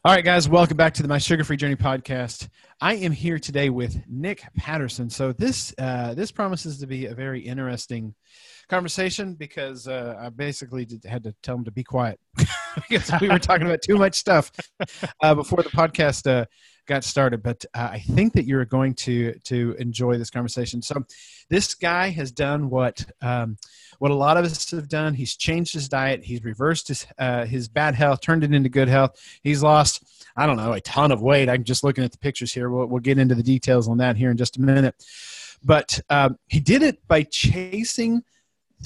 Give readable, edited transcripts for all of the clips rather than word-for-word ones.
All right, guys, welcome back to the My Sugar-Free Journey podcast. I am here today with Nick Paterson. So this promises to be a very interesting conversation because I basically had to tell him to be quiet because we were talking about too much stuff before the podcast got started. But I think that you're going to enjoy this conversation. So this guy has done what a lot of us have done. He's changed his diet. He's reversed his bad health, turned it into good health. He's lost, I don't know, a ton of weight. I'm just looking at the pictures here. We'll get into the details on that here in just a minute. But he did it by chasing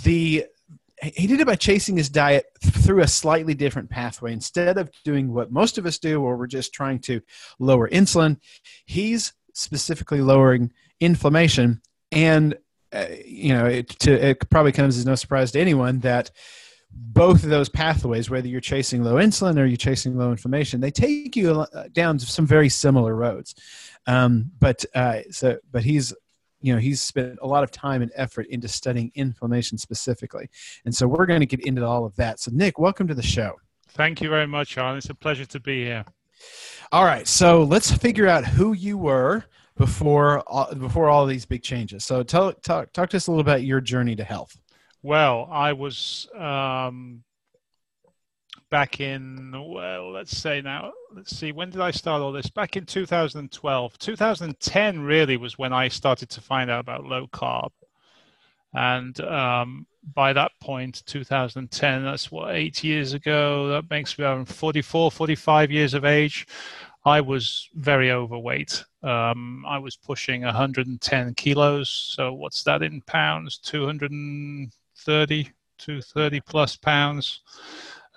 his diet through a slightly different pathway. Instead of doing what most of us do, where we're just trying to lower insulin, he's specifically lowering inflammation. And it probably comes as no surprise to anyone that both of those pathways, whether you're chasing low insulin or you're chasing low inflammation, they take you down some very similar roads. But he's spent a lot of time and effort into studying inflammation specifically. And so we're going to get into all of that. So Nick, welcome to the show. Thank you very much, Alan. It's a pleasure to be here. All right. So let's figure out who you were before all these big changes. So talk to us a little about your journey to health. Well, I was back in, let's see, when did I start all this? Back in 2012. 2010 really was when I started to find out about low carb. And by that point, 2010, that's 8 years ago. That makes me around 44, 45 years of age. I was very overweight. I was pushing 110 kilos. So what's that in pounds? 230 plus pounds.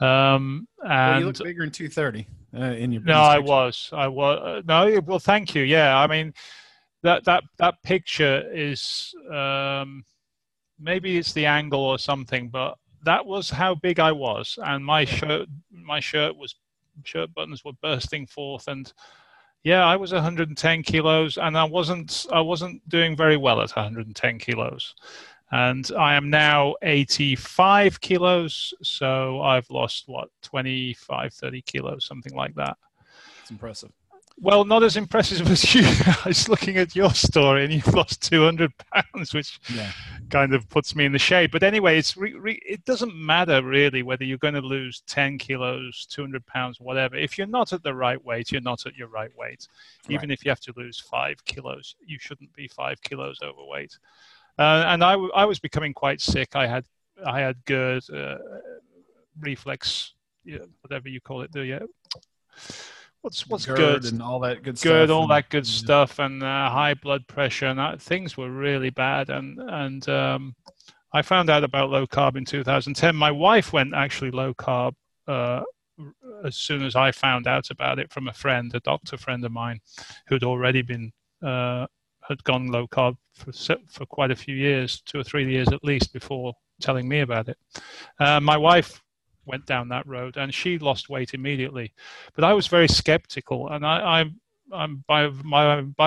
And you look bigger than 230 in your. No, I was. No, well, thank you. Yeah, I mean, that picture is maybe it's the angle or something, but that was how big I was, and my shirt buttons were bursting forth, and yeah, I was 110 kilos, and I wasn't doing very well at 110 kilos. And I am now 85 kilos, so I've lost, 25, 30 kilos, something like that. It's impressive. Well, not as impressive as you. I was looking at your story, and you've lost 200 pounds, which kind of puts me in the shade. But anyway, it doesn't matter really whether you're going to lose 10 kilos, 200 pounds, whatever. If you're not at the right weight, you're not at your right weight. Even if you have to lose 5 kilos, you shouldn't be 5 kilos overweight. And I was becoming quite sick. I had GERD, reflex, whatever you call it. What's GERD and all that good GERD, stuff. all that good stuff, and high blood pressure, and things were really bad. And I found out about low carb in 2010. My wife went actually low carb as soon as I found out about it from a doctor friend of mine, who'd already been had gone low carb for quite a few years, 2 or 3 years at least, before telling me about it. My wife went down that road, and she lost weight immediately, but I was very skeptical, and I'm by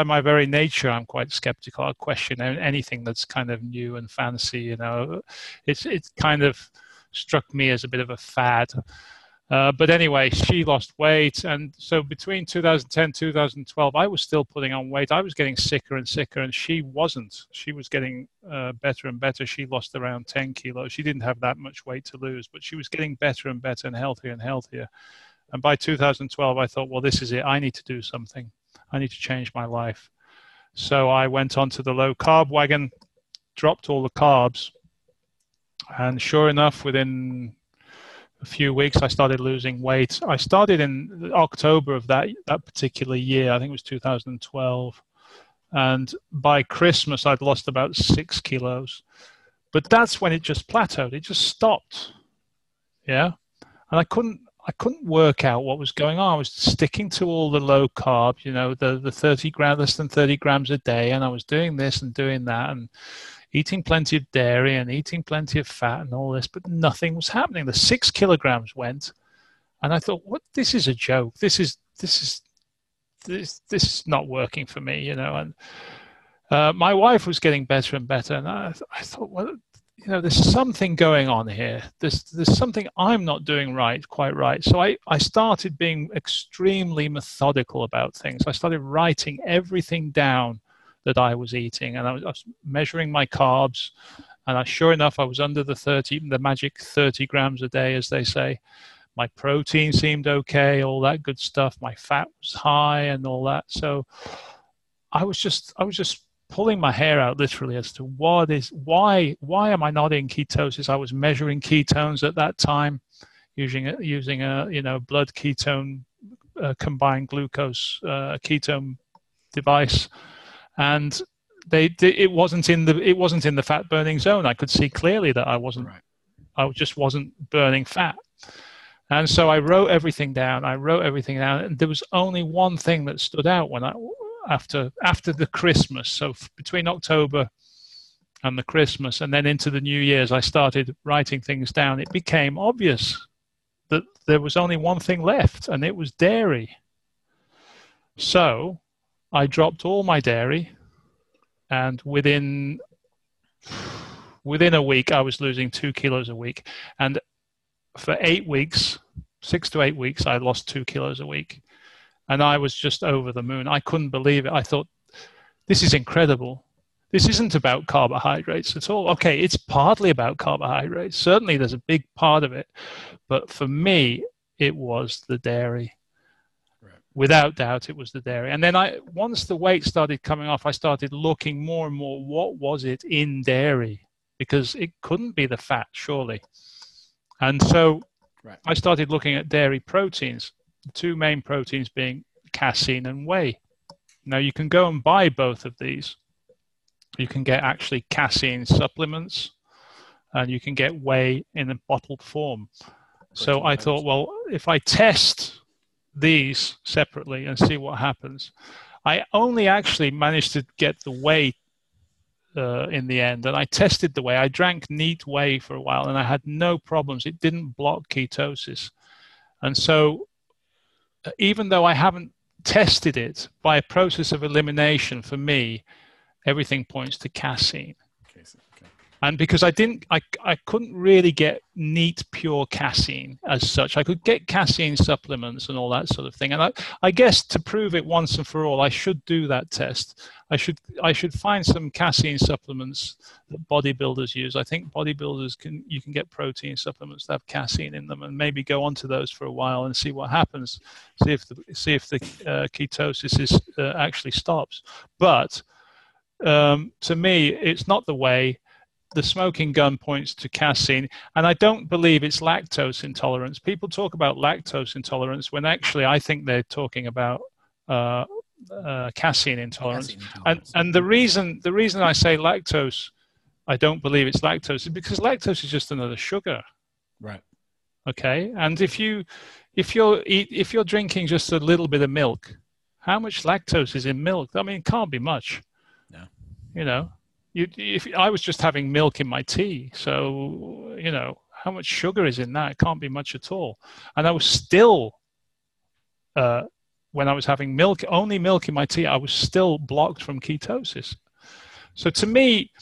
my very nature, I'm quite skeptical. I question anything that's kind of new and fancy. It's kind of struck me as a bit of a fad. But anyway, she lost weight, and so between 2010 2012, I was still putting on weight. I was getting sicker and sicker, and she wasn't. She was getting better and better. She lost around 10 kilos. She didn't have that much weight to lose, but she was getting better and better and healthier and healthier. And by 2012, I thought, well, this is it. I need to do something. I need to change my life. So I went onto the low carb wagon, dropped all the carbs, and sure enough, within a few weeks, I started losing weight. I started in October of that particular year. I think it was 2012. And by Christmas, I'd lost about 6 kilos. But that's when it just plateaued. It just stopped. Yeah. And I couldn't work out what was going on. I was sticking to all the low carb, the 30 grams, less than 30 grams a day. And I was doing this and doing that, and eating plenty of dairy and eating plenty of fat and all this, but nothing was happening. The 6 kilograms went, and I thought, "What? This is a joke. This is not working for me," And my wife was getting better and better, and I thought, well, there's something going on here. There's something I'm not doing quite right. So I started being extremely methodical about things. I started writing everything down that I was eating, and I was measuring my carbs, and sure enough, I was under the magic 30 grams a day, as they say. My protein seemed okay, all that good stuff. My fat was high and all that. So I was just pulling my hair out literally as to why am I not in ketosis? I was measuring ketones at that time using a blood ketone combined glucose ketone device, and it wasn't in the fat burning zone. I could see clearly that I just wasn't burning fat. And so I wrote everything down. And there was only one thing that stood out after the Christmas. So between October and the Christmas, and then into the New Year's, I started writing things down. It became obvious that there was only one thing left, and it was dairy. So I dropped all my dairy, and within a week, I was losing 2 kilos a week. And for 8 weeks, 6 to 8 weeks, I lost 2 kilos a week. And I was just over the moon. I couldn't believe it. I thought, this is incredible. This isn't about carbohydrates at all. Okay, it's partly about carbohydrates. Certainly there's a big part of it. But for me, it was the dairy. Right. Without doubt, it was the dairy. And then once the weight started coming off, I started looking more and more, what was it in dairy? Because it couldn't be the fat, surely. And so I started looking at dairy proteins, the two main proteins being casein and whey. Now, you can go and buy both of these. You can get actually casein supplements, and you can get whey in a bottled form. So I thought, well, if I test these separately and see what happens. I only actually managed to get the whey in the end, and I tested the whey. I drank neat whey for a while, and I had no problems. It didn't block ketosis. And so even though I haven't tested it, by a process of elimination, for me, everything points to casein. And because I couldn't really get neat, pure casein as such. I could get casein supplements and all that sort of thing. And I guess to prove it once and for all, I should do that test. I should find some casein supplements that bodybuilders use. I think bodybuilders you can get protein supplements that have casein in them, and maybe go onto those for a while and see what happens. See if the ketosis actually stops. But to me, it's not the way. The smoking gun points to casein, and I don't believe it's lactose intolerance. People talk about lactose intolerance when actually I think they're talking about casein intolerance. And the reason I say lactose, I don't believe it's lactose, is because lactose is just another sugar. Right. Okay. And if you're drinking just a little bit of milk, how much lactose is in milk? I mean, it can't be much. No. You know. If I was just having milk in my tea, so, how much sugar is in that? It can't be much at all. And I was still, when I was having only milk in my tea, I was still blocked from ketosis. So to me,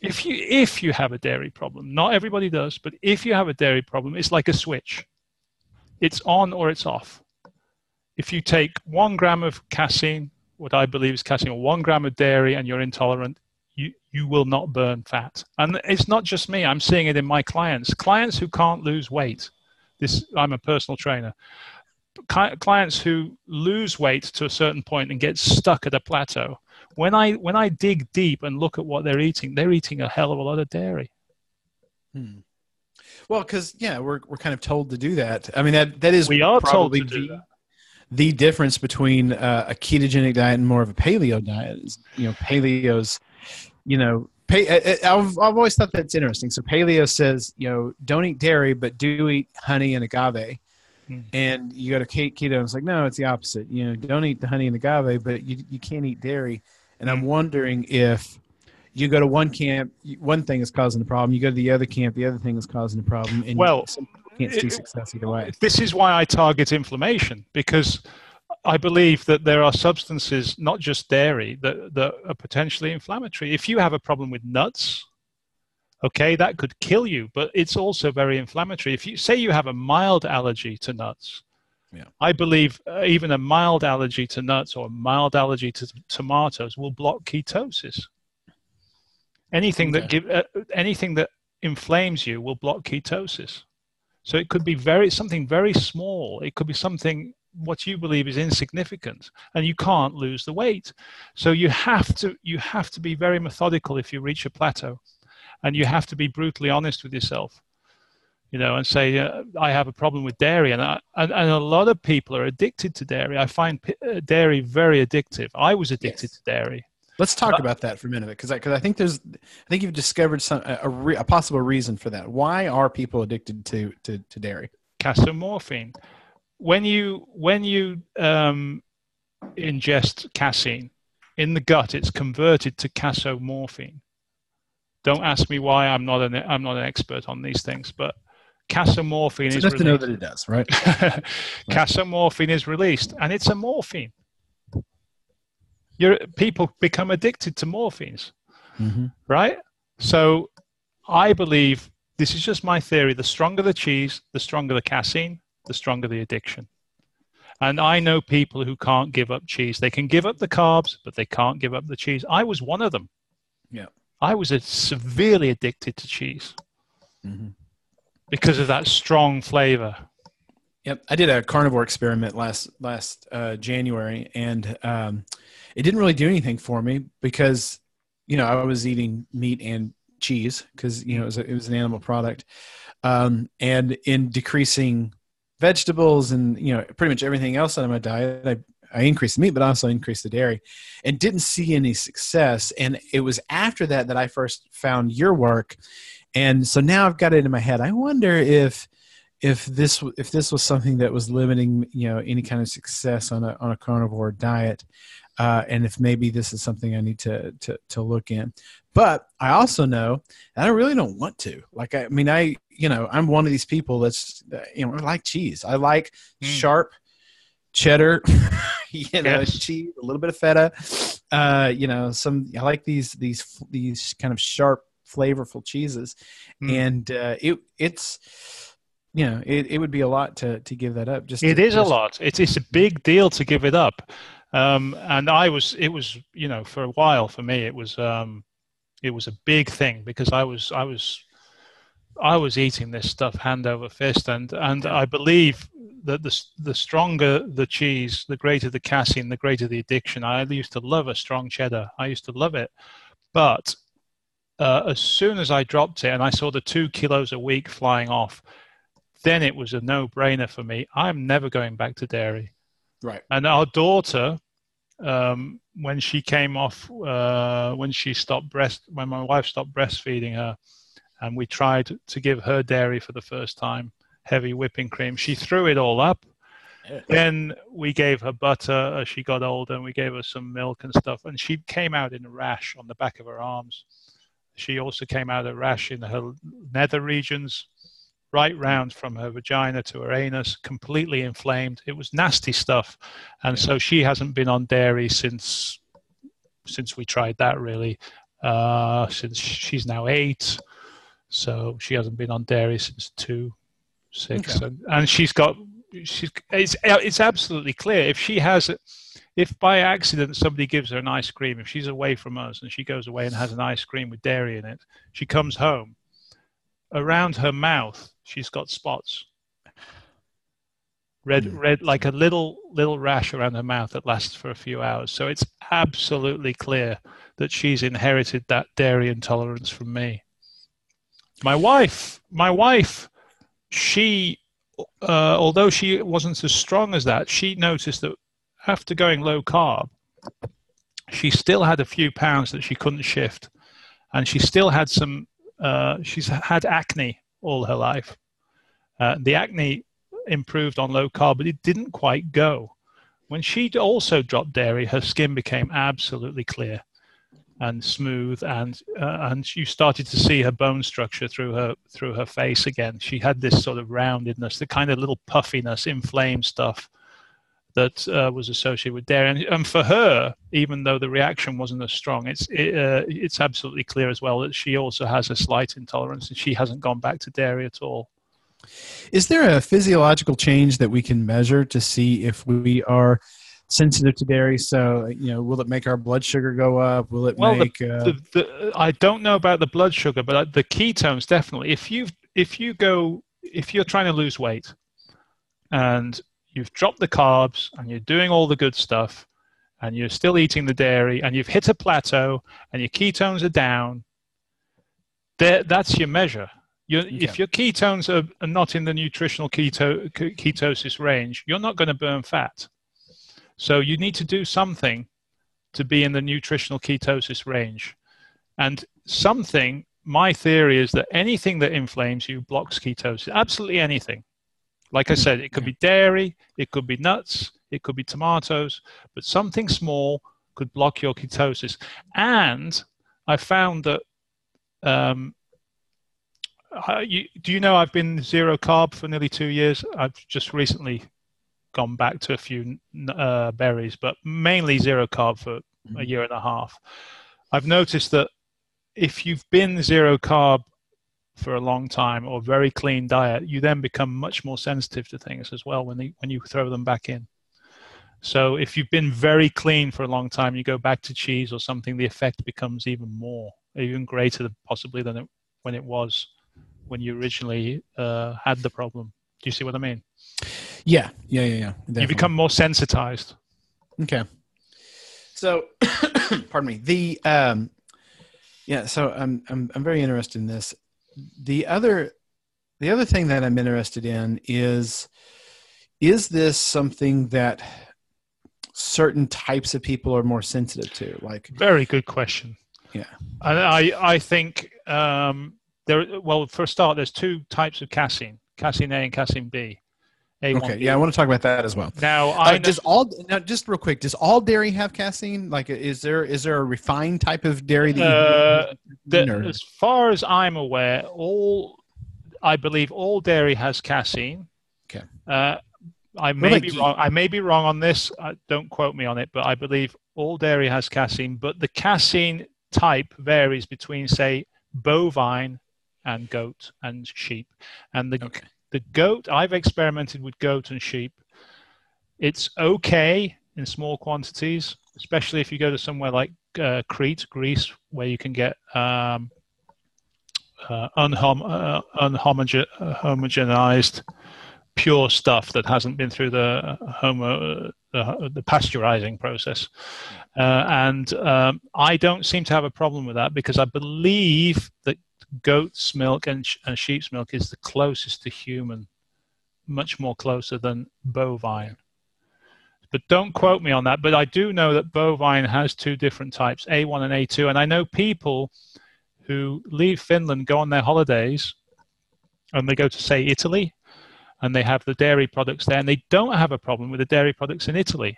if you have a dairy problem, not everybody does, but if you have a dairy problem, it's like a switch. It's on or it's off. If you take 1 gram of casein, what I believe is casein, or 1 gram of dairy, and you're intolerant, you will not burn fat. And it's not just me. I'm seeing it in my clients who can't lose weight. I'm a personal trainer. Clients who lose weight to a certain point and get stuck at a plateau. When I dig deep and look at what they're eating a hell of a lot of dairy. Well, because we're kind of told to do that. I mean, that is we are probably told to do that. The difference between a ketogenic diet and more of a paleo diet is, paleo's, I've always thought that's interesting. So paleo says, don't eat dairy, but do eat honey and agave. And you go to keto, and it's like, no, it's the opposite. Don't eat the honey and agave, but you can't eat dairy. And I'm wondering if you go to one camp, one thing is causing the problem. You go to the other camp, the other thing is causing the problem. And you can't see success either way. This is why I target inflammation, because I believe that there are substances, not just dairy, that are potentially inflammatory. If you have a problem with nuts, Okay, that could kill you, but it's also very inflammatory. If you say you have a mild allergy to nuts, Yeah. I believe even a mild allergy to nuts or a mild allergy to tomatoes will block ketosis. Anything anything that inflames you will block ketosis. So it could be something very small. It could be something what you believe is insignificant, and you can't lose the weight. So you have to be very methodical if you reach a plateau, and you have to be brutally honest with yourself, and say, I have a problem with dairy, and a lot of people are addicted to dairy. I find dairy very addictive. I was addicted to dairy. Let's talk about that for a minute, because I think you've discovered a possible reason for that. Why are people addicted to dairy? Casomorphine. When you ingest casein in the gut, it's converted to casomorphine. Don't ask me why. I'm not an expert on these things, but casomorphine is enough to know that it does, right? Casomorphine is released, and it's a morphine. People become addicted to morphines, right? So I believe, this is just my theory, the stronger the cheese, the stronger the casein, the stronger the addiction. And I know people who can't give up cheese. They can give up the carbs, but they can't give up the cheese. I was one of them. Yeah. I was severely addicted to cheese because of that strong flavor. Yep. I did a carnivore experiment last January, and it didn't really do anything for me because, I was eating meat and cheese because, it was an animal product. And in decreasing vegetables and, pretty much everything else out of my diet, I increased the meat, but also increased the dairy, and didn't see any success. And it was after that I first found your work. And so now I've got it in my head. I wonder if this was something that was limiting, any kind of success on a carnivore diet. And if maybe this is something I need to look in. But I also know that I really don't want to. I'm one of these people that's, I like cheese. I like sharp cheddar, cheese, a little bit of feta. I like these kind of sharp, flavorful cheeses, and it would be a lot to give that up. It is a lot. It's a big deal to give it up. And it was, for a while for me, it was a big thing because I was eating this stuff hand over fist, and I believe that the stronger the cheese, the greater the casein, the greater the addiction. I used to love a strong cheddar. I used to love it. But as soon as I dropped it and I saw the 2 kilos a week flying off, then it was a no-brainer for me. I'm never going back to dairy. Right. And our daughter, when she came off, when my wife stopped breastfeeding her, and we tried to give her dairy for the first time, heavy whipping cream, she threw it all up. Yeah. Then we gave her butter as she got older, and we gave her some milk and stuff, and she came out in a rash on the back of her arms. She also came out a rash in her nether regions, right round from her vagina to her anus, completely inflamed. It was nasty stuff. And so she hasn't been on dairy since we tried that, really, since she's now 8. So she hasn't been on dairy since 2, 6. Okay. And it's absolutely clear. If by accident somebody gives her an ice cream, if she's away from us and she goes away and has an ice cream with dairy in it, she comes home, around her mouth, she's got spots. Red, like a little rash around her mouth that lasts for a few hours. So it's absolutely clear that she's inherited that dairy intolerance from me. My wife, she, although she wasn't as strong as that, she noticed that after going low carb, she still had a few pounds that she couldn't shift. And she still had she's had acne all her life. The acne improved on low carb, but it didn't quite go. When she also dropped dairy, her skin became absolutely clear and smooth, and you started to see her bone structure through her face again. She had this sort of roundedness, the kind of little puffiness, inflamed stuff that was associated with dairy. And for her, even though the reaction wasn't as strong, it's absolutely clear as well that she also has a slight intolerance, and she hasn't gone back to dairy at all. Is there a physiological change that we can measure to see if we are sensitive to dairy? So, will it make our blood sugar go up? Will it make? I don't know about the blood sugar, but the ketones definitely. If you're trying to lose weight, and you've dropped the carbs, and you're doing all the good stuff, and you're still eating the dairy, and you've hit a plateau, and your ketones are down, that's your measure. If your ketones are not in the nutritional ketosis range, you're not going to burn fat. So you need to do something to be in the nutritional ketosis range. And my theory is that anything that inflames you blocks ketosis, absolutely anything. Like I said, it could be dairy, it could be nuts, it could be tomatoes, but something small could block your ketosis. And I found that, do you know I've been zero carb for nearly 2 years? I've just recently gone back to a few berries, but mainly zero carb for a year and a half. I've noticed that if you've been zero carb for a long time or very clean diet, you then become much more sensitive to things as well when you throw them back in. So if you've been very clean for a long time, you go back to cheese or something, the effect becomes even greater possibly than when it was when you originally had the problem. Do you see what I mean? Yeah. Definitely. You become more sensitized. Okay. So, pardon me. So I'm very interested in this. The other thing that I'm interested in is this something that certain types of people are more sensitive to? Like, very good question. Yeah, I think for a start, there's two types of casein: casein A and casein B. A1B. Okay, yeah, I want to talk about that as well. Now, just real quick, does all dairy have casein? Like, is there a refined type of dairy that as far as I'm aware, I believe all dairy has casein. Okay. I may be wrong. I may be wrong on this. Don't quote me on it, but I believe all dairy has casein. But the casein type varies between, say, bovine and goat and sheep, and the goat, I've experimented with goat and sheep. It's okay in small quantities, especially if you go to somewhere like Crete, Greece, where you can get unhomogenized, pure stuff that hasn't been through the pasteurizing process. And I don't seem to have a problem with that because I believe that goat's milk and sheep's milk is the closest to human, much more closer than bovine. But don't quote me on that. But I do know that bovine has two different types, A1 and A2. And I know people who leave Finland, go on their holidays, and they go to, say, Italy, and they have the dairy products there, and they don't have a problem with the dairy products in Italy.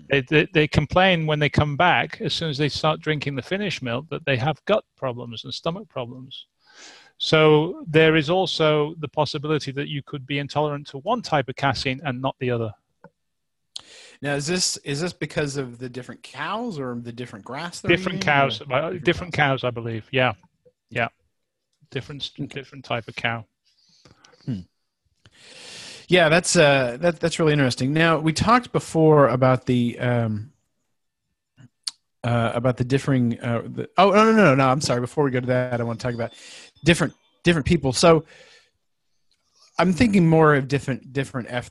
They complain when they come back, as soon as they start drinking the Finnish milk, that they have gut problems and stomach problems. So there is also the possibility that you could be intolerant to one type of casein and not the other. Now, is this because of the different cows or the different grass? Different cows, I believe. Yeah. Different type of cow. Yeah, that's really interesting. Now, we talked before about the differing. No. I'm sorry. Before we go to that, I want to talk about different people. So, I'm thinking more of different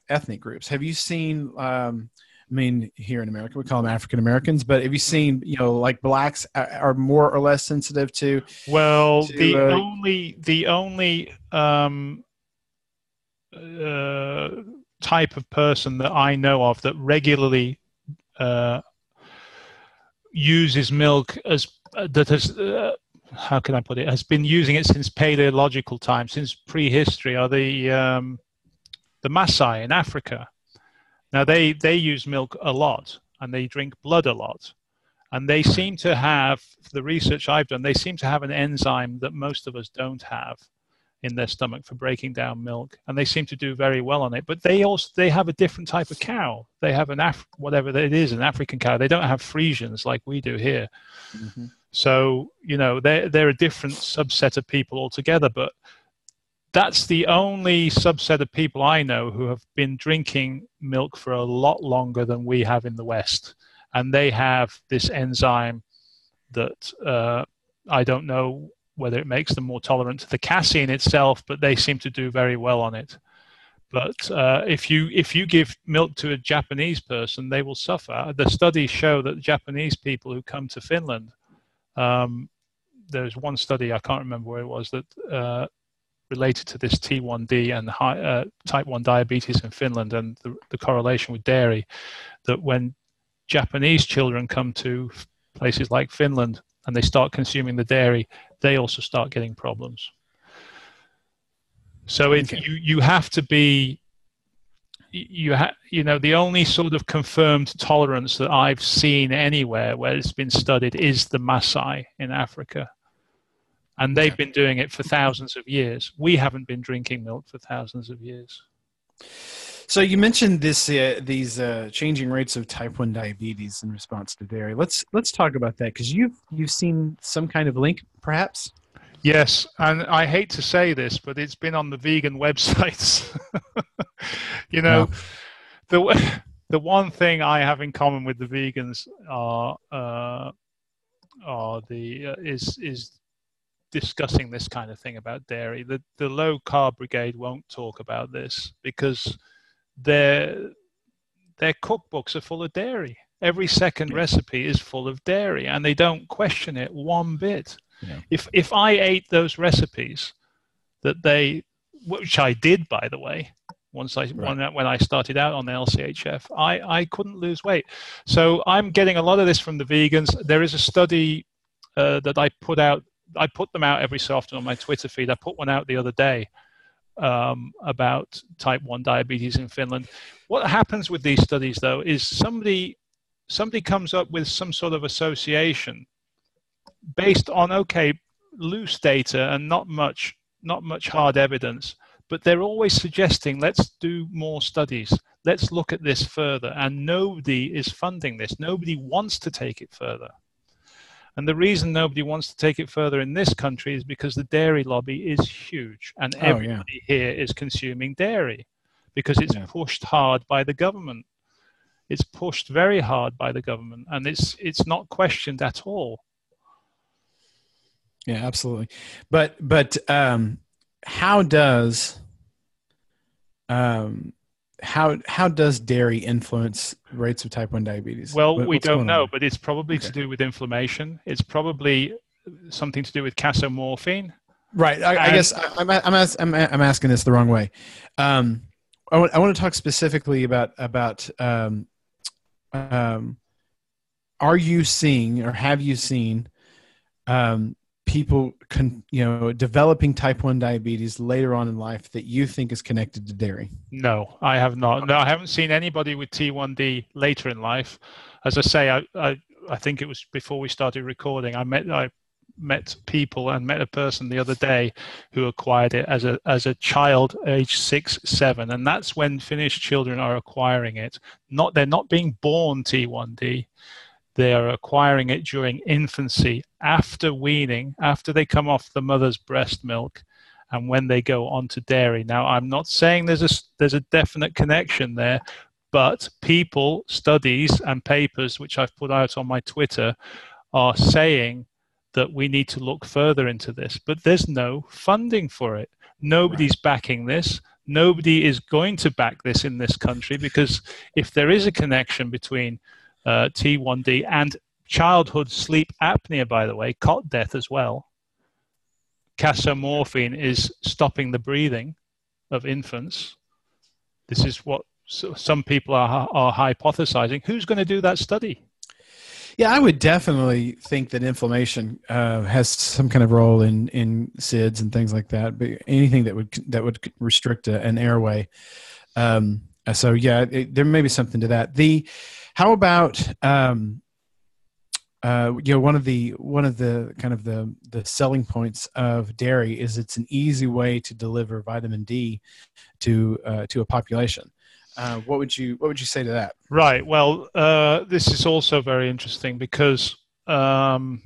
ethnic groups. Have you seen? Here in America, we call them African Americans, but have you seen, like blacks are more or less sensitive to? Well, the only type of person that I know of that regularly uses milk how can I put it, has been using it since paleological time, since prehistory, are the Maasai in Africa. Now they use milk a lot and they drink blood a lot, and they seem to have, the research I've done, they seem to have an enzyme that most of us don't have. in their stomach for breaking down milk, and they seem to do very well on it. But they have a different type of cow. They have whatever it is, an African cow. They don't have Friesians like we do here. Mm-hmm. So, they're a different subset of people altogether. But that's the only subset of people I know who have been drinking milk for a lot longer than we have in the West. And they have this enzyme that I don't know whether it makes them more tolerant to the casein itself, but they seem to do very well on it. But if you give milk to a Japanese person, they will suffer. The studies show that Japanese people who come to Finland, there's one study, I can't remember where it was, that related to this T1D and type 1 diabetes in Finland and the correlation with dairy, that when Japanese children come to places like Finland and they start consuming the dairy, they also start getting problems. So you have to be, the only sort of confirmed tolerance that I've seen anywhere where it's been studied is the Maasai in Africa. And they've been doing it for thousands of years. We haven't been drinking milk for thousands of years. So you mentioned these changing rates of type 1 diabetes in response to dairy. Let's talk about that, because you've seen some kind of link, perhaps? Yes, and I hate to say this, but it's been on the vegan websites. The one thing I have in common with the vegans is discussing this kind of thing about dairy. The low carb brigade won't talk about this because their cookbooks are full of dairy. Every second recipe is full of dairy, and they don't question it one bit. Yeah. If I ate those recipes which I did, by the way, when I started out on the LCHF, I couldn't lose weight. So I'm getting a lot of this from the vegans. There is a study that I put out. I put them out every so often on my Twitter feed. I put one out the other day about type 1 diabetes in Finland. What happens with these studies, though, is somebody comes up with some sort of association based on, loose data and not much hard evidence, but they're always suggesting, let's do more studies. Let's look at this further. And nobody is funding this. Nobody wants to take it further. And the reason nobody wants to take it further in this country is because the dairy lobby is huge, and everybody here is consuming dairy because it's pushed hard by the government. It's pushed very hard by the government, and it's not questioned at all. Yeah, absolutely. But how does dairy influence rates of type 1 diabetes? Well, we don't know, but it's probably to do with inflammation. It's probably something to do with casomorphine. Right. I guess I'm asking this the wrong way. I want to talk specifically about are you seeing or have you seen people developing type 1 diabetes later on in life that you think is connected to dairy? No, I have not. No, I haven't seen anybody with T1D later in life. As I say, I think it was before we started recording. I met people and met a person the other day who acquired it as a child, age 6, 7, and that's when Finnish children are acquiring it. They're not being born T1D. They are acquiring it during infancy, after weaning, after they come off the mother's breast milk, and when they go on to dairy. Now, I'm not saying there's a definite connection there, but studies and papers, which I've put out on my Twitter, are saying that we need to look further into this. But there's no funding for it. Nobody's backing this. Nobody is going to back this in this country, because if there is a connection between T1D and childhood sleep apnea, by the way, cot death as well. Casomorphine is stopping the breathing of infants. This is what some people are hypothesizing. Who's going to do that study? Yeah, I would definitely think that inflammation has some kind of role in SIDS and things like that. But anything that would restrict an airway. So yeah, there may be something to that. How about one of the kind of the selling points of dairy is it's an easy way to deliver vitamin D to a population. What would you say to that? Right. Well, this is also very interesting because is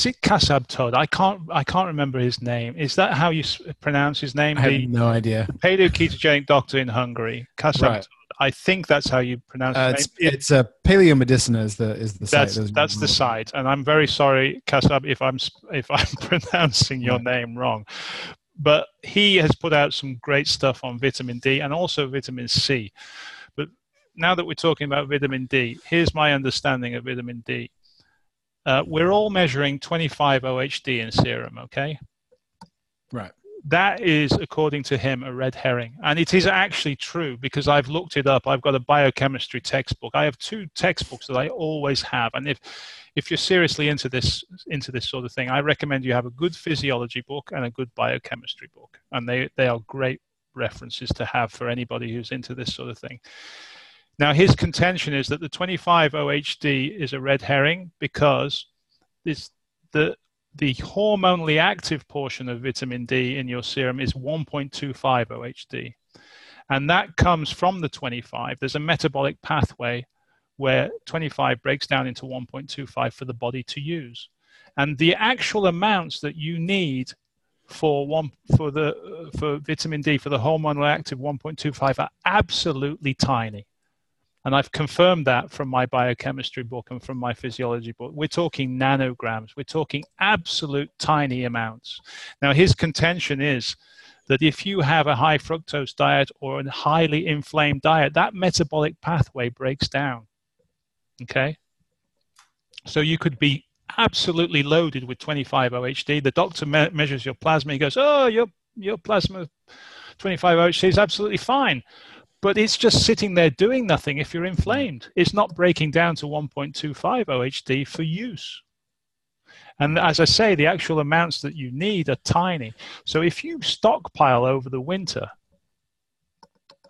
it Kasab Todd? I can't remember his name. Is that how you pronounce his name? I have no idea. The paleo-ketogenic doctor in Hungary, Kasab Todd. I think that's how you pronounce his name. It's Paleomedicina is the site. That's the site, and I'm very sorry, Kasab, if I'm pronouncing your name wrong. But he has put out some great stuff on vitamin D and also vitamin C. But now that we're talking about vitamin D, here's my understanding of vitamin D. We're all measuring 25 OHD in serum, okay? Right. That is, according to him, a red herring. And it is actually true because I've looked it up. I've got a biochemistry textbook. I have 2 textbooks that I always have. And if you're seriously into this sort of thing, I recommend you have a good physiology book and a good biochemistry book. And they are great references to have for anybody who's into this sort of thing. Now, his contention is that the 25 OHD is a red herring because the hormonally active portion of vitamin D in your serum is 1.25 OHD. And that comes from the 25. There's a metabolic pathway where 25 breaks down into 1.25 for the body to use. And the actual amounts that you need for vitamin D, for the hormonally active 1.25 are absolutely tiny. And I've confirmed that from my biochemistry book and from my physiology book. We're talking nanograms. We're talking absolute tiny amounts. Now, his contention is that if you have a high fructose diet or a highly inflamed diet, that metabolic pathway breaks down. Okay? So you could be absolutely loaded with 25 OHD. The doctor measures your plasma. He goes, oh, your plasma 25 OHD is absolutely fine. But it's just sitting there doing nothing if you're inflamed. It's not breaking down to 1.25 OHD for use. And as I say, the actual amounts that you need are tiny. So if you stockpile over the winter,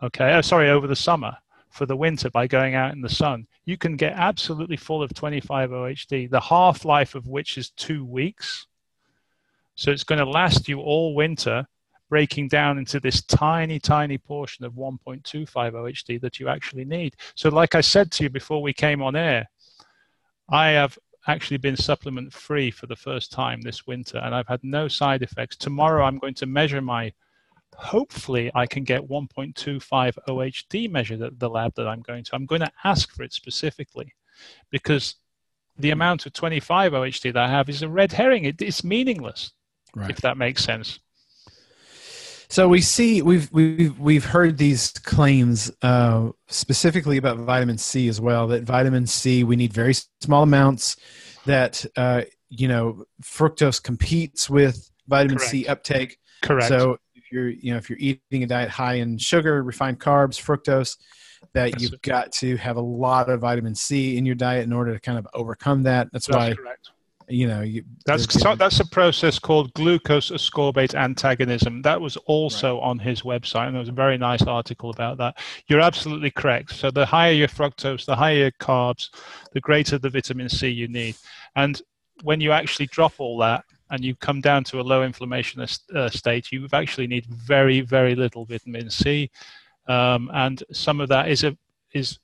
over the summer for the winter by going out in the sun, you can get absolutely full of 25 OHD, the half-life of which is 2 weeks. So it's going to last you all winter, breaking down into this tiny, tiny portion of 1.25 OHD that you actually need. So like I said to you before we came on air, I have actually been supplement free for the first time this winter and I've had no side effects. Tomorrow I'm going to measure hopefully I can get 1.25 OHD measured at the lab that I'm going to. I'm going to ask for it specifically because the amount of 25 OHD that I have is a red herring. It's meaningless, right, if that makes sense. So we've heard these claims specifically about vitamin C as well, that vitamin C, we need very small amounts, that fructose competes with vitamin Correct. C uptake. Correct. So if you're eating a diet high in sugar, refined carbs, fructose, that you've got to have a lot of vitamin C in your diet in order to kind of overcome that. That's why correct. That's a process called glucose ascorbate antagonism. That was also on his website, and there was a very nice article about that. You're absolutely correct. So the higher your fructose, the higher your carbs, the greater the vitamin C you need. And when you actually drop all that and you come down to a low inflammation state, you actually need very, very little vitamin C. And some of that is,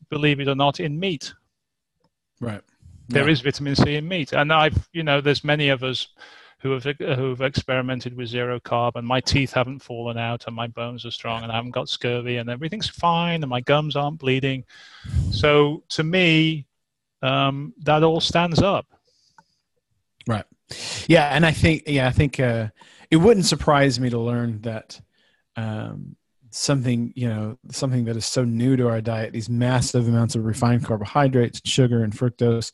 believe it or not, in meat. Right. There is vitamin C in meat, and there's many of us who have experimented with zero carb, and my teeth haven't fallen out, and my bones are strong, and I haven't got scurvy, and everything's fine, and my gums aren't bleeding. So to me, that all stands up. Right. Yeah, and I think it wouldn't surprise me to learn that something that is so new to our diet, these massive amounts of refined carbohydrates, sugar, and fructose,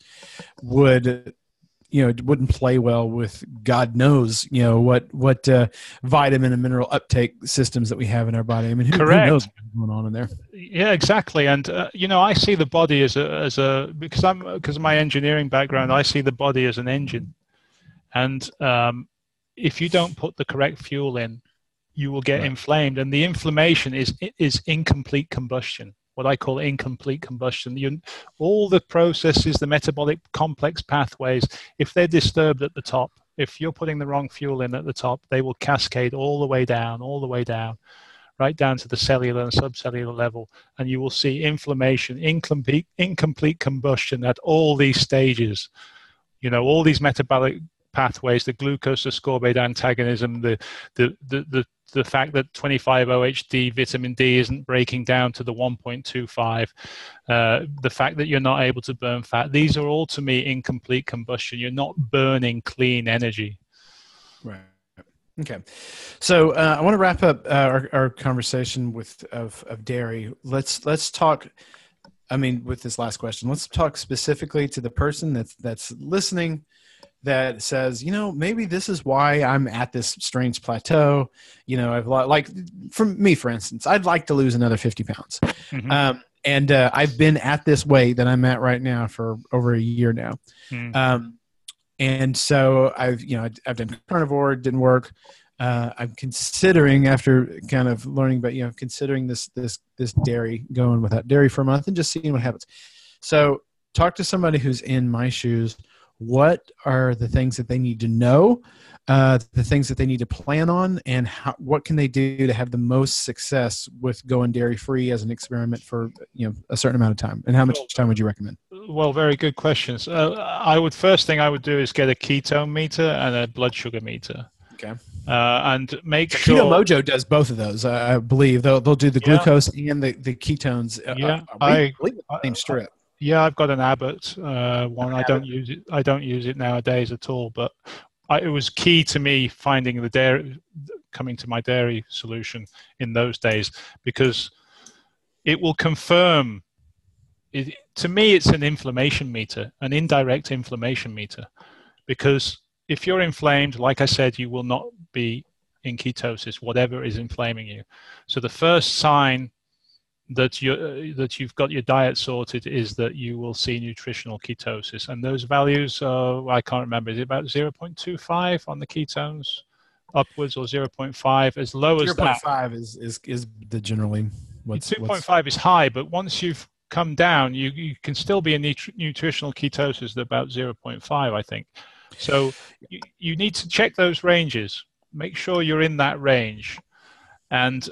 wouldn't play well with God knows what vitamin and mineral uptake systems that we have in our body. I mean, who knows what's going on in there? Yeah, exactly. And I see the body as a because of my engineering background, I see the body as an engine, and if you don't put the correct fuel in, you will get inflamed, and the inflammation is incomplete combustion. what I call incomplete combustion. All the processes, the metabolic complex pathways, if they're disturbed at the top, if you're putting the wrong fuel in at the top, they will cascade all the way down, right down to the cellular and subcellular level. And you will see inflammation, incomplete combustion at all these stages. All these metabolic pathways, the glucose ascorbate antagonism, the fact that 25-OHD vitamin D isn't breaking down to the 1.25, the fact that you're not able to burn fat. These are all, to me, incomplete combustion. You're not burning clean energy. Right. Okay. So I want to wrap up our conversation of dairy. Let's talk. I mean, with this last question, let's talk specifically to the person that's listening, that says, maybe this is why I'm at this strange plateau. I've like, for me, for instance, I'd like to lose another 50 pounds. Mm-hmm. And I've been at this weight that I'm at right now for over a year now. Mm-hmm. And so I've done carnivore, it didn't work. I'm considering, after kind of learning about, considering this dairy, going without dairy for a month and just seeing what happens. So talk to somebody who's in my shoes. What are the things that they need to know, the things that they need to plan on, and what can they do to have the most success with going dairy-free as an experiment for a certain amount of time? And how much time would you recommend? Well, very good questions. First thing I would do is get a ketone meter and a blood sugar meter. Okay. And make sure Keto Mojo does both of those. I believe they'll do the glucose and the ketones. Yeah, I believe the same strip. Yeah, I've got an Abbott one. I don't use it. I don't use it nowadays at all. But it was key to me finding the dairy, coming to my dairy solution in those days, because it will confirm. To me, it's an inflammation meter, an indirect inflammation meter, because if you're inflamed, like I said, you will not be in ketosis, whatever is inflaming you. So the first sign that you've got your diet sorted is that you will see nutritional ketosis, and those values, I can't remember, is it about 0.25 on the ketones, upwards, or 0.5, as low as that? 0.5 is the generally. 2.5 is high, but once you've come down, you can still be in nutritional ketosis at about 0.5, I think. So you need to check those ranges, make sure you're in that range, and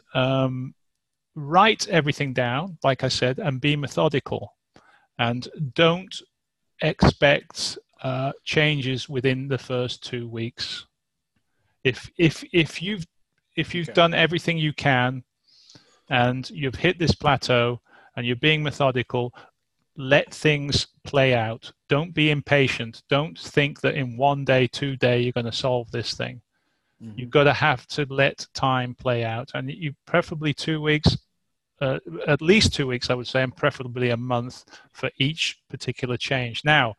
write everything down, like I said, and be methodical, and don't expect changes within the first 2 weeks. If you've done everything you can and you've hit this plateau and you're being methodical, let things play out. Don't be impatient. Don't think that in 1 day, 2 days, you're going to solve this thing. Mm-hmm. You've got to have to let time play out, and you preferably 2 weeks. At least 2 weeks, I would say, and preferably a month for each particular change. Now,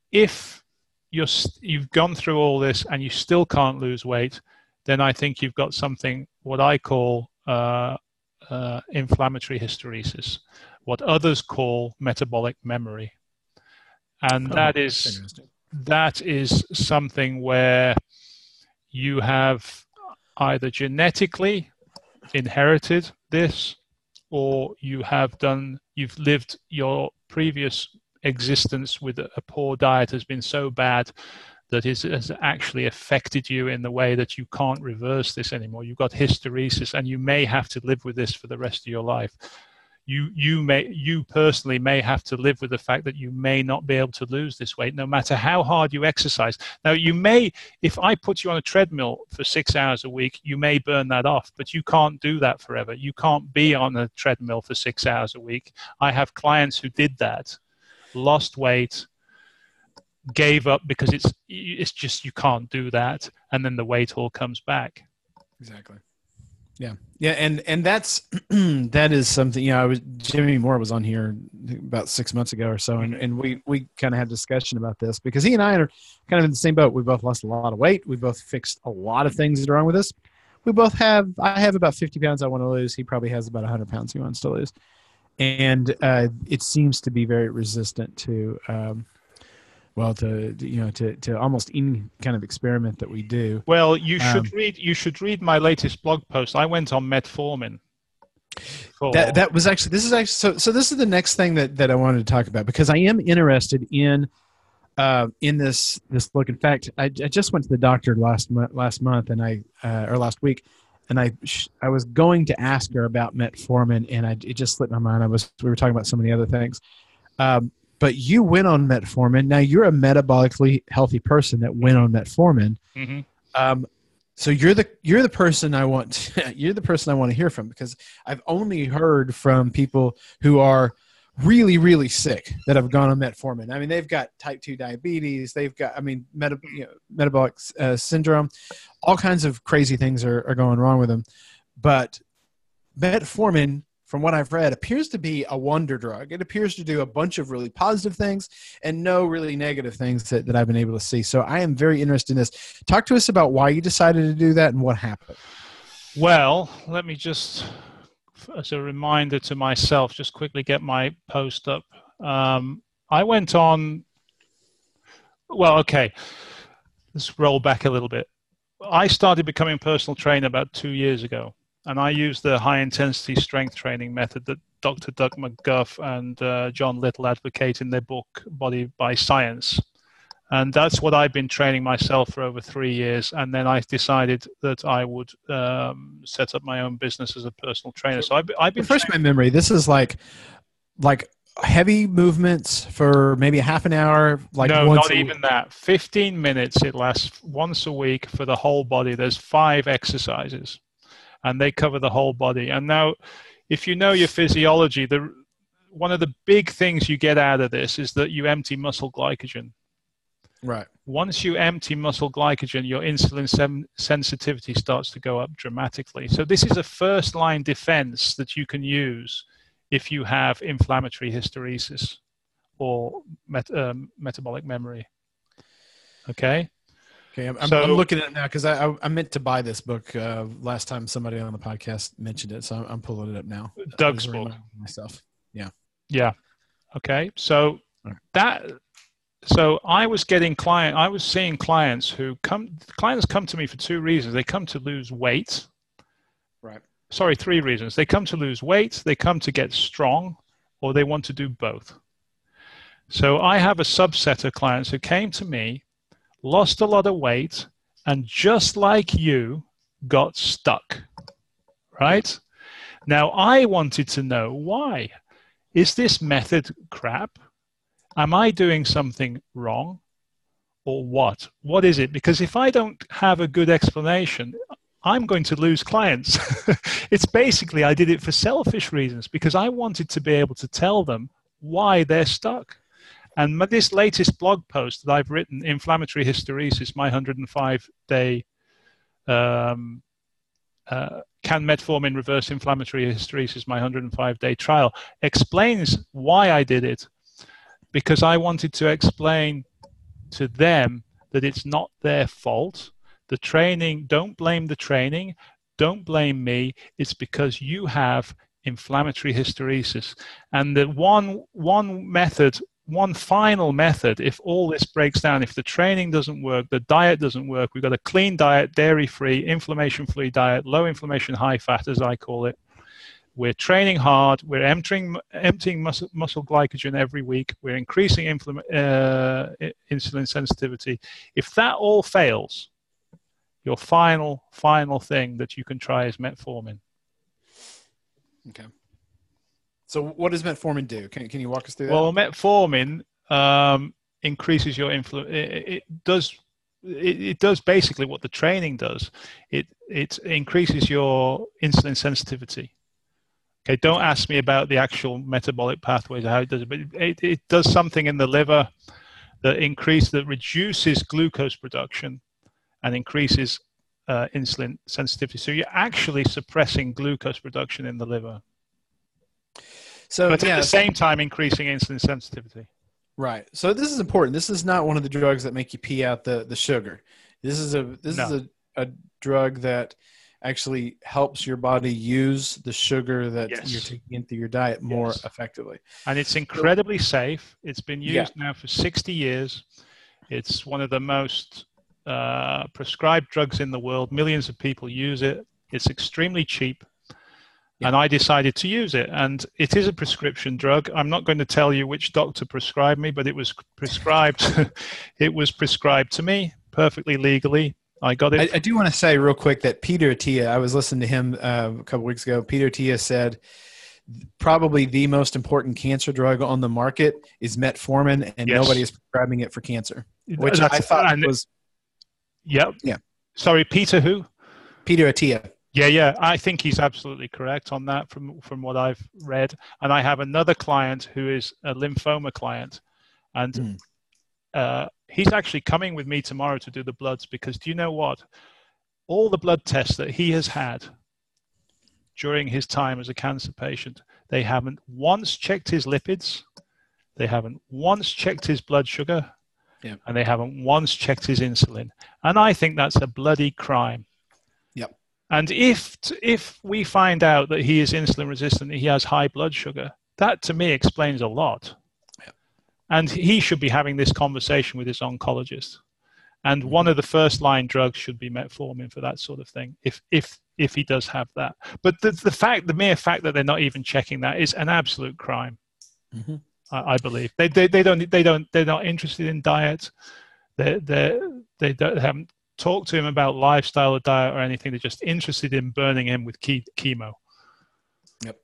if you've gone through all this and you still can't lose weight, then I think you've got something, what I call inflammatory hysteresis, what others call metabolic memory. And that is something where you have either genetically inherited this, or you've lived your previous existence with a poor diet has been so bad that it has actually affected you in the way that you can't reverse this anymore. You've got hysteresis, and you may have to live with this for the rest of your life. You personally may have to live with the fact that you may not be able to lose this weight, no matter how hard you exercise. Now, if I put you on a treadmill for 6 hours a week, you may burn that off, but you can't do that forever. You can't be on a treadmill for 6 hours a week. I have clients who did that, lost weight, gave up because it's just, you can't do that, and then the weight all comes back. Exactly. Yeah, and that's that is something. Jimmy Moore was on here about 6 months ago or so, and we kind of had a discussion about this, because he and I are kind of in the same boat. We both lost a lot of weight. We both fixed a lot of things that are wrong with us. I have about 50 pounds I want to lose. He probably has about 100 pounds he wants to lose, and it seems to be very resistant to. To almost any kind of experiment that we do. Well, you should read my latest blog post. I went on Metformin. that was actually, this is actually, so this is the next thing that I wanted to talk about, because I am interested in this look. In fact, I just went to the doctor last month, and or last week, and I was going to ask her about metformin, and it just slipped my mind. We were talking about so many other things. But you went on metformin. Now you're a metabolically healthy person that went on metformin. Mm-hmm. So you're the person I want. You're the person I want to hear from, because I've only heard from people who are really, really sick that have gone on metformin. I mean, they've got type 2 diabetes. They've got, metabolic syndrome. All kinds of crazy things are going wrong with them. But metformin, from what I've read, appears to be a wonder drug. It appears to do a bunch of really positive things and no really negative things that I've been able to see. So I am very interested in this. Talk to us about why you decided to do that and what happened. Well, let me just, as a reminder to myself, just quickly get my post up. I went on, let's roll back a little bit. I started becoming a personal trainer about 2 years ago. And I use the high-intensity strength training method that Dr. Doug McGuff and John Little advocate in their book, Body by Science. And that's what I've been training myself for over 3 years. And then I decided that I would set up my own business as a personal trainer. So I've been... Refresh my memory. This is like heavy movements for maybe half an hour? No, not even that. 15 minutes. It lasts once a week for the whole body. There's 5 exercises. And they cover the whole body. And now, if you know your physiology, one of the big things you get out of this is that you empty muscle glycogen. Right. Once you empty muscle glycogen, your insulin sensitivity starts to go up dramatically. So this is a first-line defense that you can use if you have inflammatory hysteresis or metabolic memory. Okay? Okay, I'm looking at it now, because I meant to buy this book last time somebody on the podcast mentioned it, so I'm pulling it up now. Doug's book. Myself. Yeah. Yeah. Okay. So I was seeing clients come to me for 2 reasons. They come to lose weight. Right. Sorry, 3 reasons. They come to lose weight, they come to get strong, or they want to do both. So I have a subset of clients who came to me, lost a lot of weight, and just like you, got stuck, right? Now, I wanted to know why. Is this method crap? Am I doing something wrong? Or what? What is it? Because if I don't have a good explanation, I'm going to lose clients. It's basically, I did it for selfish reasons, because I wanted to be able to tell them why they're stuck. And this latest blog post that I've written, Inflammatory Hysteresis, my 105-day, can metformin reverse inflammatory hysteresis, my 105-day trial, explains why I did it. Because I wanted to explain to them that it's not their fault. The training, don't blame the training, don't blame me. It's because you have inflammatory hysteresis. And the one final method, if all this breaks down, if the training doesn't work, the diet doesn't work, we've got a clean diet, dairy-free, inflammation-free diet, low inflammation, high fat, as I call it. We're training hard, we're emptying muscle glycogen every week, we're increasing insulin sensitivity. If that all fails, your final thing that you can try is metformin. Okay. So what does metformin do? Can you walk us through that? Well, metformin increases your it does basically what the training does. It increases your insulin sensitivity. Okay, don't ask me about the actual metabolic pathways, how it does it, but it does something in the liver that reduces glucose production and increases insulin sensitivity. So you're actually suppressing glucose production in the liver. So, but at the same time, increasing insulin sensitivity. Right. So this is important. This is not one of the drugs that make you pee out the sugar. This is a drug that actually helps your body use the sugar that you're taking into your diet more effectively. And it's incredibly safe. It's been used now for 60 years. It's one of the most prescribed drugs in the world. Millions of people use it. It's extremely cheap. Yeah. And I decided to use it. And it is a prescription drug. I'm not going to tell you which doctor prescribed me, but it was prescribed. It was prescribed to me perfectly legally. I got it. I do want to say real quick that Peter Attia, I was listening to him a couple weeks ago. Peter Attia said probably the most important cancer drug on the market is metformin, and Yes. nobody is prescribing it for cancer, which I thought was. Yep. Yeah. Sorry, Peter who? Peter Attia. Yeah. I think he's absolutely correct on that from what I've read. And I have another client who is a lymphoma client. And he's actually coming with me tomorrow to do the bloods, because do you know what? All the blood tests that he has had during his time as a cancer patient, they haven't once checked his lipids, they haven't once checked his blood sugar, and they haven't once checked his insulin. And I think that's a bloody crime. Yep. And if we find out that he is insulin resistant, he has high blood sugar, that to me explains a lot. Yep. And he should be having this conversation with his oncologist. And one of the first line drugs should be metformin for that sort of thing, if he does have that. But the mere fact that they're not even checking that is an absolute crime. Mm-hmm. I believe they're not interested in diet. They haven't talked to him about lifestyle or diet or anything. They're just interested in burning him with chemo. Yep.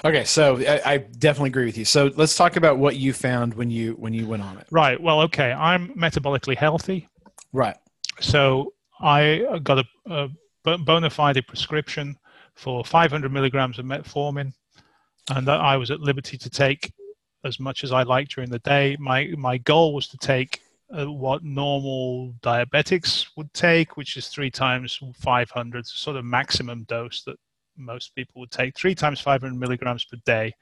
Okay, so I definitely agree with you. So let's talk about what you found when you went on it. Right. Well, okay. I'm metabolically healthy. Right. So I got a bona fide prescription for 500 milligrams of metformin, and I was at liberty to take as much as I liked during the day. My goal was to take what normal diabetics would take, which is 3 times 500, sort of maximum dose that most people would take, 3 times 500 milligrams per day.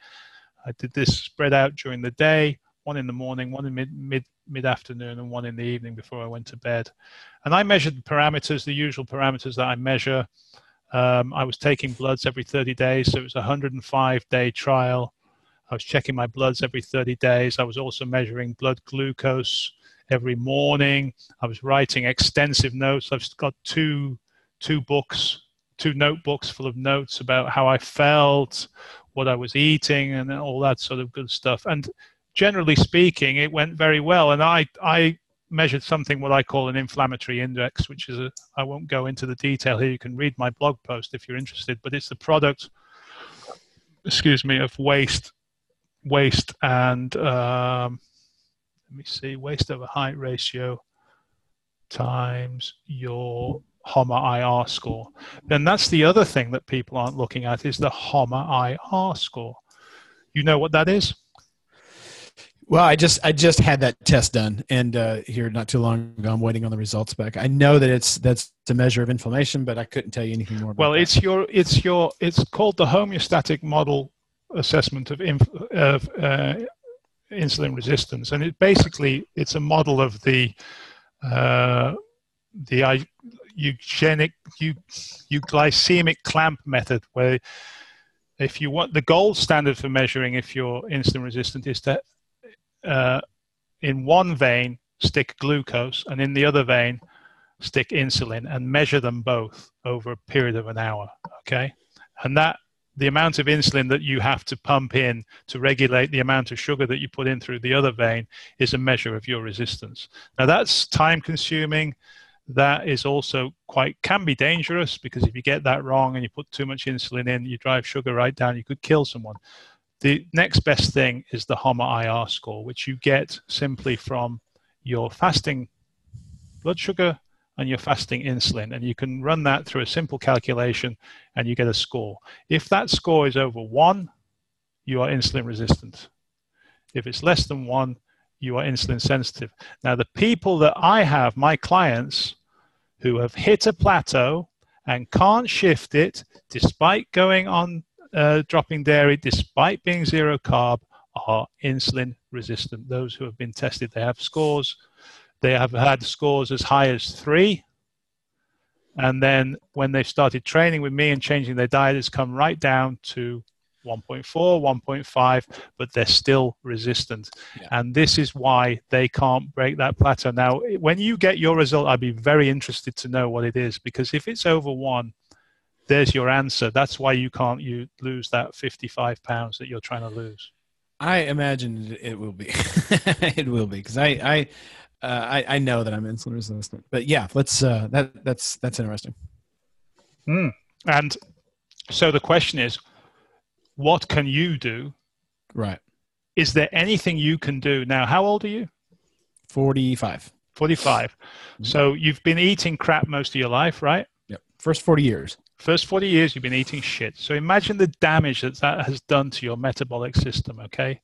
I did this spread out during the day, 1 in the morning, 1 in mid-afternoon, and 1 in the evening before I went to bed. And I measured the parameters, the usual parameters that I measure. I was taking bloods every 30 days, so it was a 105-day trial. I was checking my bloods every 30 days. I was also measuring blood glucose every morning. I was writing extensive notes. I've got two notebooks full of notes about how I felt, what I was eating, and all that sort of good stuff. And generally speaking, it went very well. And I measured something what I call an inflammatory index, which is I won't go into the detail here. You can read my blog post if you're interested, but it's the product, of waist and let me see, waist over height ratio times your HOMA-IR score. Then that's the other thing that people aren't looking at, is the HOMA-IR score. You know what that is? Well, I just had that test done, and here not too long ago, I'm waiting on the results back. I know that that's a measure of inflammation, but I couldn't tell you anything more about that. It's called the homeostatic model assessment of insulin resistance, and it's a model of the glycemic clamp method, where if you want, the gold standard for measuring if you're insulin resistant is to in one vein stick glucose and in the other vein stick insulin and measure them both over a period of an hour. Okay, and that the amount of insulin that you have to pump in to regulate the amount of sugar that you put in through the other vein is a measure of your resistance. Now that's time consuming. That is also can be dangerous, because if you get that wrong and you put too much insulin in, you drive sugar right down, you could kill someone. The next best thing is the HOMA-IR score, which you get simply from your fasting blood sugar and your fasting insulin. And you can run that through a simple calculation and you get a score. If that score is over 1, you are insulin resistant. If it's less than 1, you are insulin sensitive. Now, the people that I have, my clients, who have hit a plateau and can't shift it, despite going on dropping dairy, despite being 0 carb, are insulin resistant. Those who have been tested, they have scores. They have had scores as high as 3. And then when they've started training with me and changing their diet, it's come right down to 1.4, 1.5, but they're still resistant. Yeah. And this is why they can't break that plateau. Now, when you get your result, I'd be very interested to know what it is, because if it's over 1, there's your answer. That's why you can't lose that 55 pounds that you're trying to lose. I imagine it will be. It will be, because I know that I'm insulin resistant. But yeah, let's that's interesting. And so the question is, what can you do? Right. Is there anything you can do now? How old are you? 45. 45. Mm-hmm. So you've been eating crap most of your life, right? Yep. First 40 years. First 40 years, you've been eating shit. So imagine the damage that has done to your metabolic system, okay?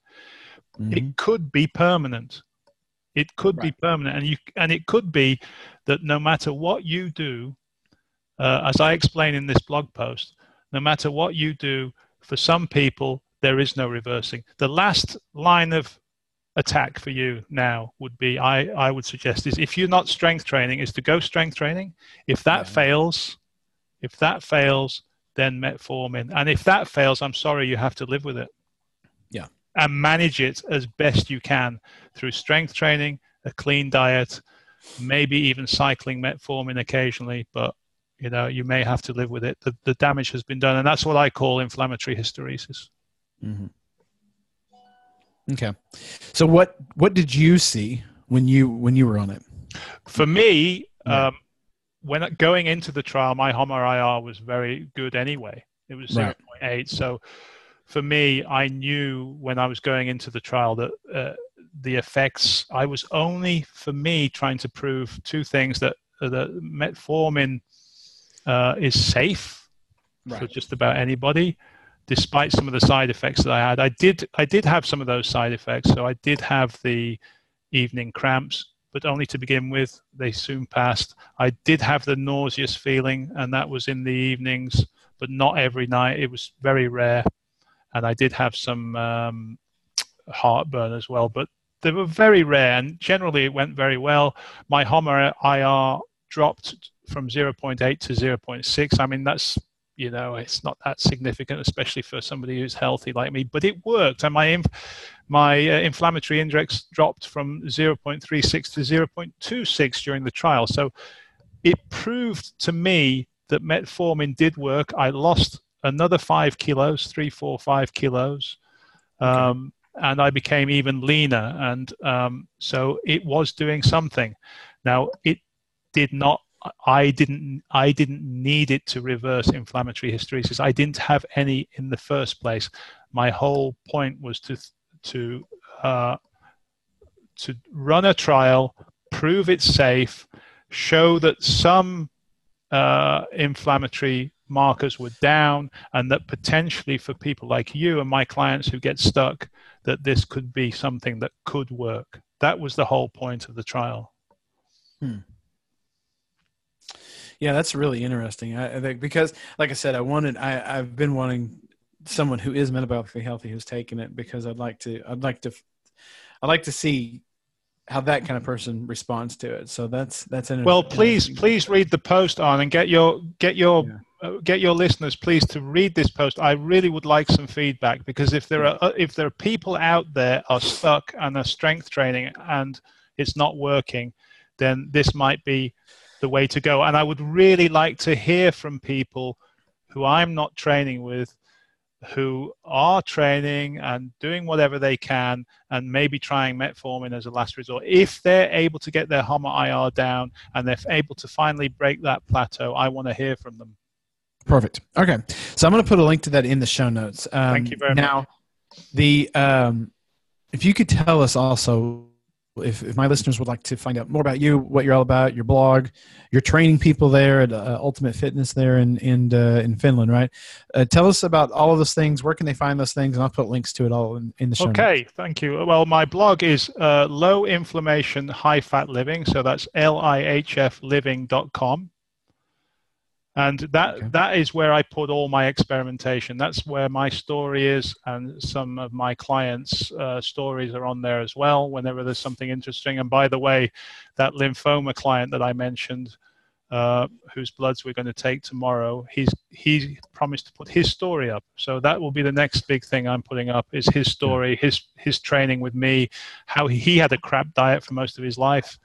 Mm-hmm. It could be permanent. It could be permanent. And it could be that no matter what you do, as I explain in this blog post, no matter what you do, for some people, there is no reversing. The last line of attack for you now would be, I would suggest, is if you're not strength training, is to go strength training. If that fails, then metformin. And if that fails, I'm sorry, you have to live with it. Yeah. And manage it as best you can through strength training, a clean diet, maybe even cycling metformin occasionally, but you may have to live with it. The damage has been done, and that's what I call inflammatory hysteresis. Mm-hmm. Okay. So what did you see when you were on it? For me, when going into the trial, my HOMA-IR was very good anyway. It was 0.8. So for me, I knew when I was going into the trial that the effects, I was only, for me, trying to prove two things: that metformin is safe for just about anybody, despite some of the side effects that I had. I did have some of those side effects. So I did have the evening cramps, but only to begin with. They soon passed. I did have the nauseous feeling, and that was in the evenings, but not every night. It was very rare. And I did have some heartburn as well, but they were very rare, and generally it went very well. My HOMA-IR dropped from 0.8 to 0.6. I mean, that's, it's not that significant, especially for somebody who's healthy like me, but it worked. And my inflammatory index dropped from 0.36 to 0.26 during the trial. So it proved to me that metformin did work. I lost another 5 kilos, 3, 4, 5 kilos. And I became even leaner. And so it was doing something. Now, it did not, I didn't need it to reverse inflammatory hysteresis. I didn't have any in the first place. My whole point was to run a trial, prove it's safe, show that some inflammatory markers were down, and that potentially for people like you and my clients who get stuck, that this could be something that could work. That was the whole point of the trial. Yeah, that's really interesting. I think, because, like I said, I've been wanting someone who is metabolically healthy who's taken it, because I'd like to see how that kind of person responds to it. So that's interesting. Well, please read the post on, and get your listeners, please, to read this post. I really would like some feedback, because if there are people out there are stuck and are strength training and it's not working, then this might be the way to go. And I would really like to hear from people who I'm not training with, who are training and doing whatever they can, and maybe trying metformin as a last resort. If they're able to get their HOMA-IR down and they're able to finally break that plateau, I want to hear from them. Perfect. Okay. So I'm going to put a link to that in the show notes. Thank you very much. Now, if you could tell us also, if my listeners would like to find out more about you, what you're all about, your blog, you're training people there at Ultimate Fitness there in Finland, right? Tell us about all of those things. Where can they find those things? And I'll put links to it all in the show notes. Okay, thank you. Well, my blog is Low Inflammation, High Fat Living. So that's lihfliving.com. And that is where I put all my experimentation. That's where my story is, and some of my clients' stories are on there as well, whenever there's something interesting. And by the way, that lymphoma client that I mentioned, whose bloods we're going to take tomorrow, he promised to put his story up. So that will be the next big thing I'm putting up, is his story, his training with me, how he had a crap diet for most of his life,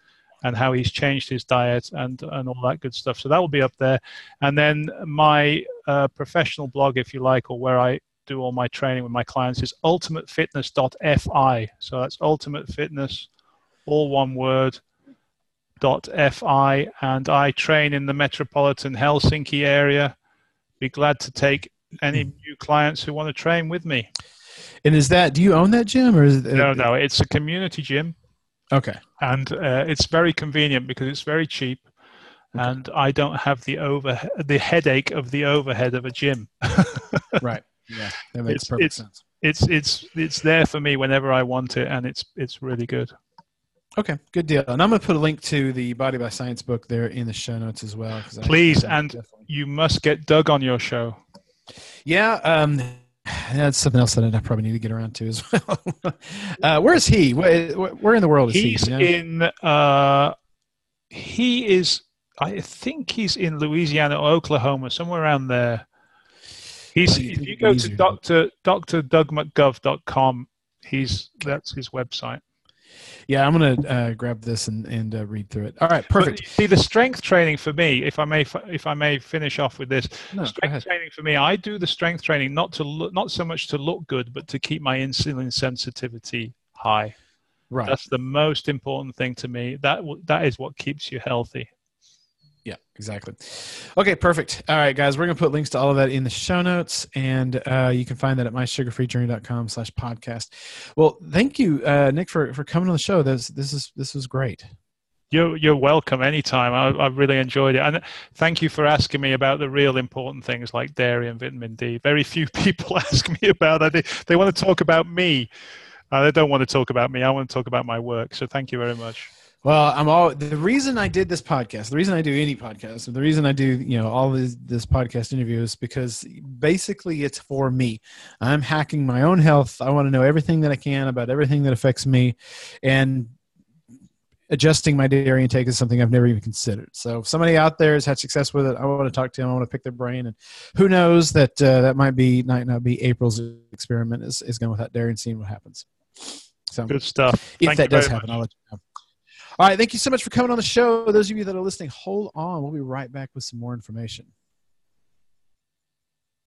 and how he's changed his diet and all that good stuff. So that will be up there. And then my professional blog, if you like, or where I do all my training with my clients, is ultimatefitness.fi. So that's ultimatefitness, all one word, .fi. And I train in the metropolitan Helsinki area. Be glad to take any new clients who want to train with me. And is that, do you own that gym, or is it? No, it's a community gym. Okay. And it's very convenient because it's very cheap. Okay. And I don't have the headache of the overhead of a gym. Right. Yeah, that makes perfect sense. It's there for me whenever I want it, and it's really good. Okay, good deal. And I'm going to put a link to the Body by Science book there in the show notes as well. Please, and you must get Doug on your show. Yeah, that's something else that I probably need to get around to as well. Where is he? Where in the world is he? He's in. He is. I think he's in Louisiana or Oklahoma, somewhere around there. If you go to drdugmcgov.com, that's his website. Yeah, I'm going to grab this and read through it. All right, perfect. But, see, the strength training for me, if I may finish off with this, strength training for me, I do the strength training not so much to look good, but to keep my insulin sensitivity high. Right. That's the most important thing to me. That is what keeps you healthy. Yeah, exactly. Okay, perfect. All right, guys, we're going to put links to all of that in the show notes, and you can find that at mysugarfreejourney.com/podcast. Well, thank you, Nick, for coming on the show. This was great. You're welcome anytime. I really enjoyed it. And thank you for asking me about the real important things like dairy and vitamin D. Very few people ask me about that. They want to talk about me. They don't want to talk about me. I want to talk about my work. So thank you very much. Well, the reason I did this podcast, the reason I do any podcast, the reason I do, all this podcast interview is because basically it's for me. I'm hacking my own health. I want to know everything that I can about everything that affects me, and adjusting my dairy intake is something I've never even considered. So if somebody out there has had success with it, I want to talk to them. I want to pick their brain, and who knows that might not be April's experiment is going without dairy and seeing what happens. So good stuff. If that does happen, I'll let you know. All right. Thank you so much for coming on the show. Those of you that are listening, hold on. We'll be right back with some more information.